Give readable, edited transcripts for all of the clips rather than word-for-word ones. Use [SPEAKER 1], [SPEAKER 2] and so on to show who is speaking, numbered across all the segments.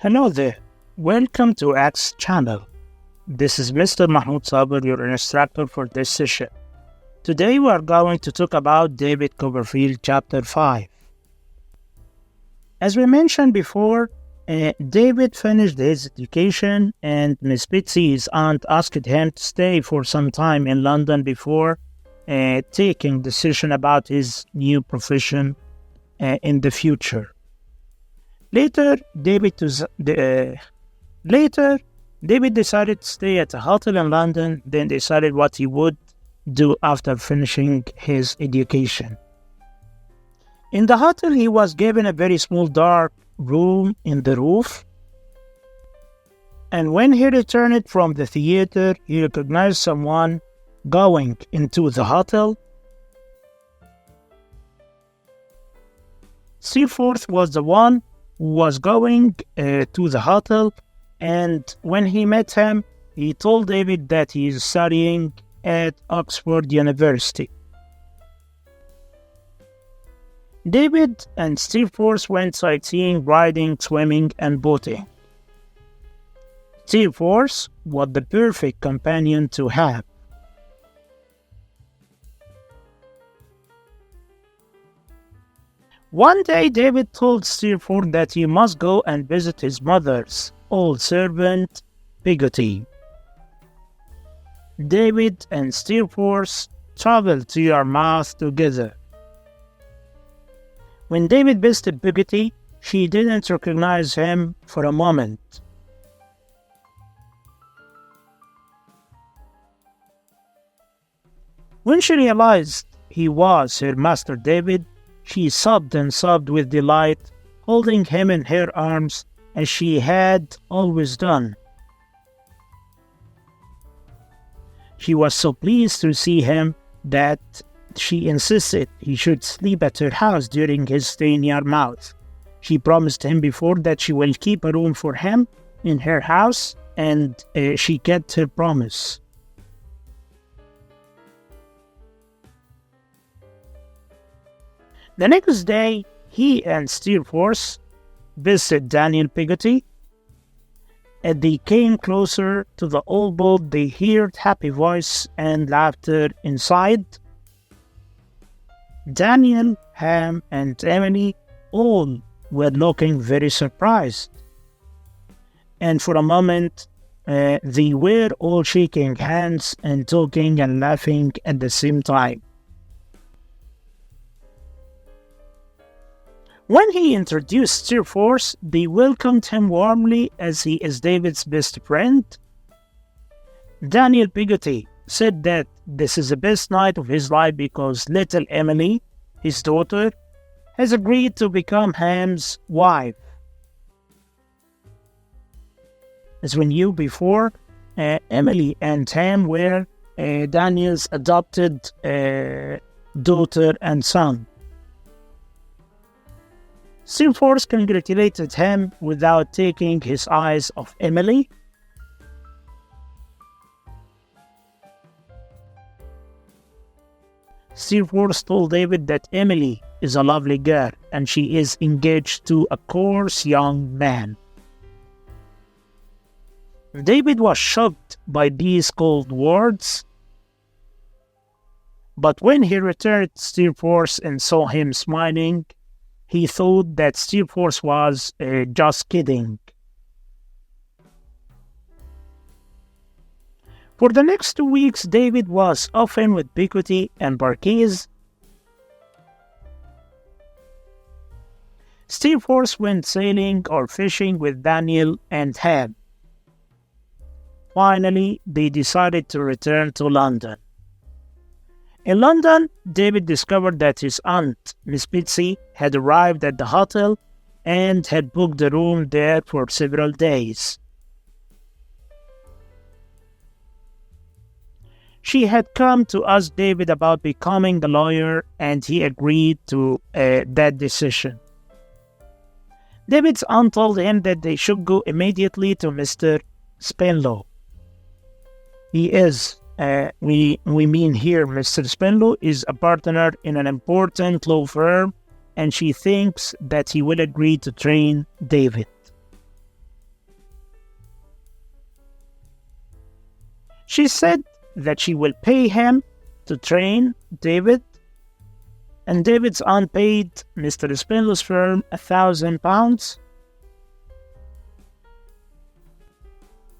[SPEAKER 1] Hello there. Welcome to X channel. This is Mr. Mahmoud Sabir, your instructor for this session. Today we are going to talk about David Copperfield chapter 5. As we mentioned before, David finished his education and Miss Betsy's aunt asked him to stay for some time in London before taking decision about his new profession in the future. Later, David decided to stay at a hotel in London, then decided what he would do after finishing his education. In the hotel, he was given a very small dark room in the roof. And when he returned from the theater, he recognized someone going into the hotel. Seaforth was the one who was going to the hotel, and when he met him, he told David that he is studying at Oxford University. David and Seaforth went sightseeing, riding, swimming, and boating. Seaforth was the perfect companion to have. One day, David told Seaforth that he must go and visit his mother's old servant, Peggotty. David and Seaforth traveled to Yarmouth together. When David visited Peggotty, she didn't recognize him for a moment. When she realized he was her master David, she sobbed and sobbed with delight, holding him in her arms as she had always done. She was so pleased to see him that she insisted he should sleep at her house during his stay in Yarmouth. She promised him before that she will keep a room for him in her house, and she kept her promise. The next day, he and Seaforth visited Daniel Peggotty. As they came closer to the old boat, they heard happy voice and laughter inside. Daniel, Ham, and Emily all were looking very surprised. And for a moment, they were all shaking hands and talking and laughing at the same time. When he introduced Seaforth, they welcomed him warmly as he is David's best friend. Daniel Peggotty said that this is the best night of his life because little Emily, his daughter, has agreed to become Ham's wife. As we knew before, Emily and Ham were Daniel's adopted daughter and son. Seaforth congratulated him without taking his eyes off Emily. Seaforth told David that Emily is a lovely girl and she is engaged to a coarse young man. David was shocked by these cold words, but when he returned to Seaforth and saw him smiling, he thought that Seaforth was just kidding. For the next 2 weeks, David was often with Peggotty and Barkis. Seaforth went sailing or fishing with Daniel and Ham. Finally, they decided to return to London. In London, David discovered that his aunt, Miss Betsy, had arrived at the hotel and had booked a room there for several days. She had come to ask David about becoming a lawyer, and he agreed to that decision. David's aunt told him that they should go immediately to Mr. Spenlow. He is we mean here Mr. Spenlow is a partner in an important law firm, and she thinks that he will agree to train David. She said that she will pay him to train David, and David's aunt paid Mr. Spindler's firm £1,000.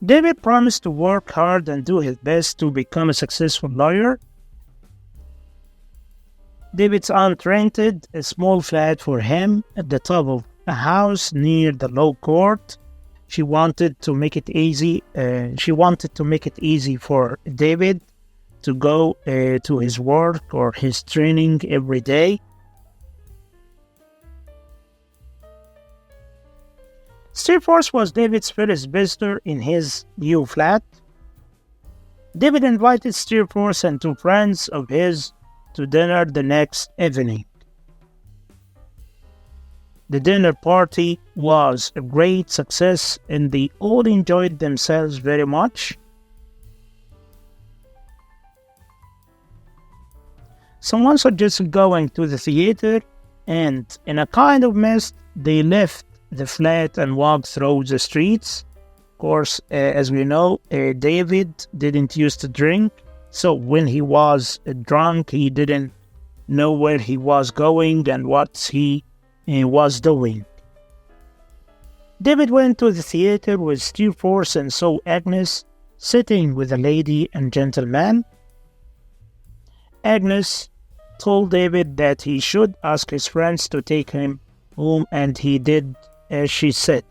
[SPEAKER 1] David promised to work hard and do his best to become a successful lawyer. David's aunt rented a small flat for him at the top of a house near the law court. She wanted to make it easy for David to go to his work or his training every day. Steerforth was David's first visitor in his new flat. David invited Steerforth and two friends of his to dinner the next evening. The dinner party was a great success and they all enjoyed themselves very much. Someone suggested going to the theater, and in a kind of mist, they left the flat and walked through the streets. Of course, as we know, David didn't used to drink, so when he was drunk, he didn't know where he was going and what he was doing. David went to the theater with Steerforth and saw Agnes sitting with a lady and gentleman. Agnes told David that he should ask his friends to take him home, and he did as she said.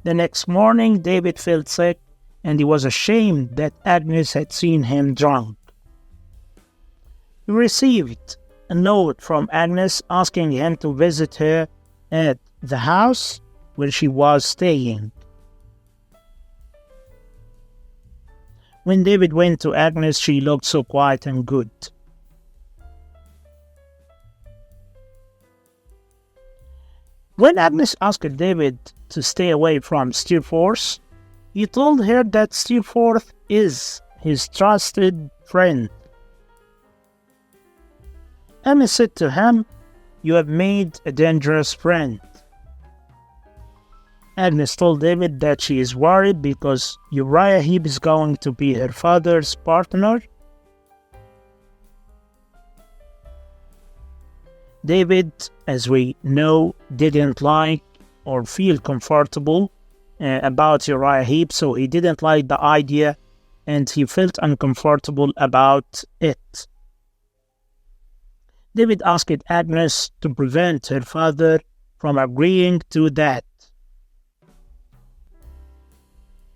[SPEAKER 1] The next morning, David felt sick, and he was ashamed that Agnes had seen him drunk. He received a note from Agnes asking him to visit her at the house where she was staying. When David went to Agnes, she looked so quiet and good. When Agnes asked David to stay away from Steerforth, he told her that Steerforth is his trusted friend. Agnes said to him, "You have made a dangerous friend." Agnes told David that she is worried because Uriah Heep is going to be her father's partner. David, as we know, didn't like or feel comfortable about Uriah Heep, so he didn't like the idea and he felt uncomfortable about it. David asked Agnes to prevent her father from agreeing to that.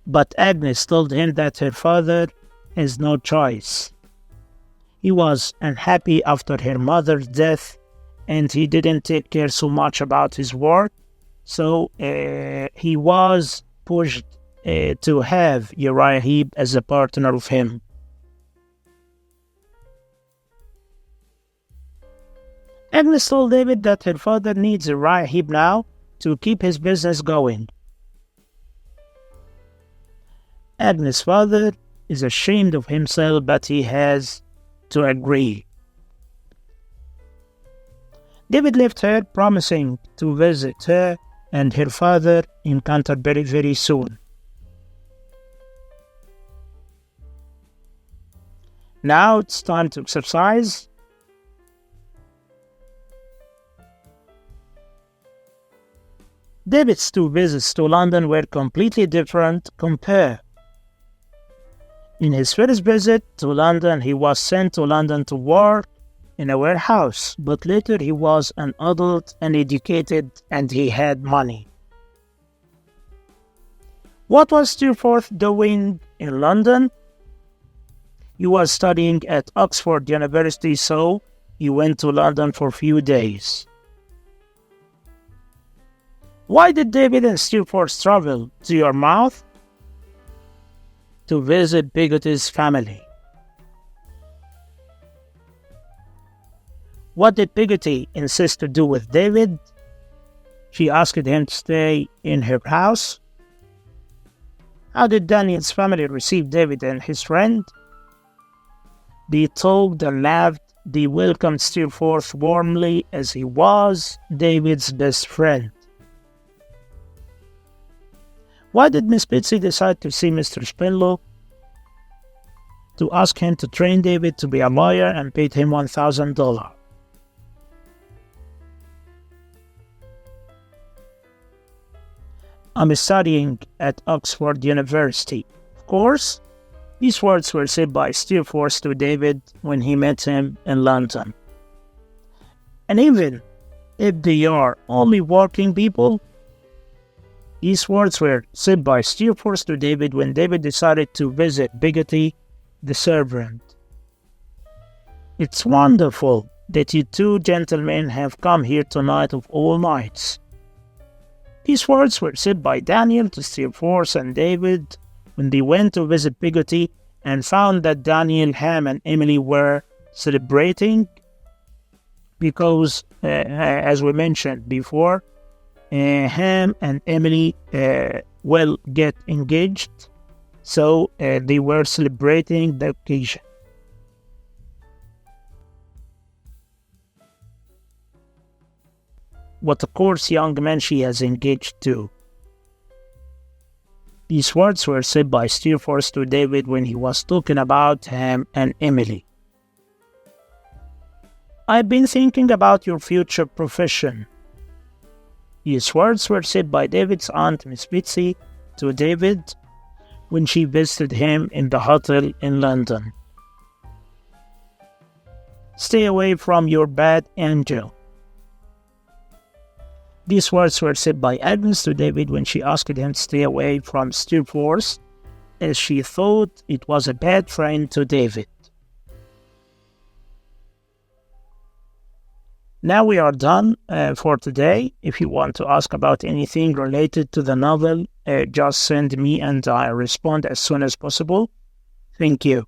[SPEAKER 1] But Agnes told him that her father has no choice. He was unhappy after her mother's death, and he didn't take care so much about his work, so he was pushed to have Uriah Heep as a partner of him. Agnes told David that her father needs Uriah Heep now to keep his business going. Agnes' father is ashamed of himself, but he has to agree. David left her, promising to visit her and her father in Canterbury very soon. Now it's time to exercise. David's two visits to London were completely different. Compare. In his first visit to London, he was sent to London to work in a warehouse, but later he was an adult and educated and he had money. What was Steerforth doing in London? He was studying at Oxford University, so he went to London for a few days. Why did David and Steerforth travel to Yarmouth? To visit Peggotty's family. What did Peggotty insist to do with David? She asked him to stay in her house. How did Daniel's family receive David and his friend? They talked and laughed. They welcomed Steerforth warmly as he was David's best friend. Why did Miss Betsy decide to see Mr. Spinlow to ask him to train David to be a lawyer and paid him $1,000? I'm studying at Oxford University. Of course, these words were said by Steerforth to David when he met him in London. And even if they are only working people, these words were said by Steerforth to David when David decided to visit Biggity, the servant. It's wonderful that you two gentlemen have come here tonight of all nights. These words were said by Daniel to Steerforth and David when they went to visit Biggity and found that Daniel, Ham, and Emily were celebrating because, as we mentioned before, Ham and Emily will get engaged, so they were celebrating the occasion. What a coarse young man she has engaged to. These words were said by Steerforth to David when he was talking about Ham and Emily. I've been thinking about your future profession. These words were said by David's aunt, Miss Betsy, to David when she visited him in the hotel in London. Stay away from your bad angel. These words were said by Agnes to David when she asked him to stay away from Steerforth, as she thought it was a bad friend to David. Now we are done for today. If you want to ask about anything related to the novel, just send me and I'll respond as soon as possible. Thank you.